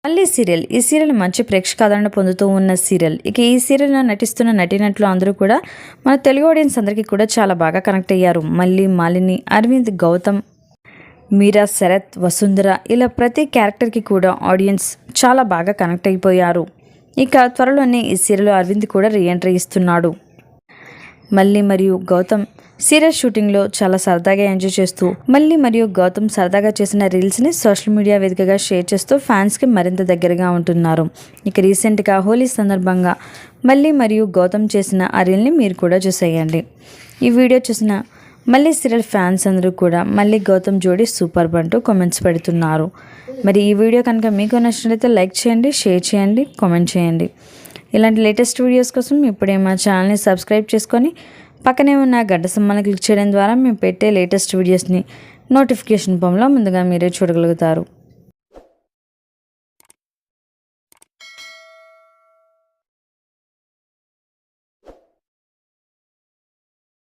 మళ్ళీ సీరియల్. ఈ సీరియల్ మంచి ప్రేక్షకాదరణ పొందుతూ ఉన్న సీరియల్. ఇక ఈ సీరియల్లో నటిస్తున్న నటీనటులు అందరూ కూడా మన తెలుగు ఆడియన్స్ అందరికీ కూడా చాలా బాగా కనెక్ట్ అయ్యారు. మళ్ళీ మాలిని, అరవింద్, గౌతమ్, మీరా, శరత్, వసుంధర ఇలా ప్రతి క్యారెక్టర్కి కూడా ఆడియన్స్ చాలా బాగా కనెక్ట్ అయిపోయారు. ఇక త్వరలోనే ఈ సీరియల్లో అరవింద్ కూడా రీఎంట్రీ ఇస్తున్నాడు. మళ్ళీ మరియు గౌతమ్ సీరియల్ షూటింగ్లో చాలా సరదాగా ఎంజాయ్ చేస్తూ మళ్ళీ మరియు గౌతమ్ సరదాగా చేసిన రీల్స్ని సోషల్ మీడియా వేదికగా షేర్ చేస్తూ ఫ్యాన్స్కి మరింత దగ్గరగా ఉంటున్నారు. ఇక రీసెంట్గా హోలీ సందర్భంగా మళ్ళీ మరియు గౌతమ్ చేసిన ఆ రీల్ని మీరు కూడా చూసేయండి. ఈ వీడియో చూసిన మళ్ళీ సీరియల్ ఫ్యాన్స్ అందరూ కూడా మళ్ళీ గౌతమ్ జోడీ సూపర్ అంటూ కామెంట్స్ పెడుతున్నారు. మరి ఈ వీడియో కనుక మీకు నచ్చినట్లయితే లైక్ చేయండి, షేర్ చేయండి, కామెంట్ చేయండి. ఇలాంటి లేటెస్ట్ వీడియోస్ కోసం ఇప్పుడే మా ఛానల్ని సబ్స్క్రైబ్ చేసుకొని పక్కనే ఉన్న గంట సింబల్ని క్లిక్ చేయడం ద్వారా మేము పెట్టే లేటెస్ట్ వీడియోస్ని నోటిఫికేషన్ రూపంలో ముందుగా మీరే చూడగలుగుతారు.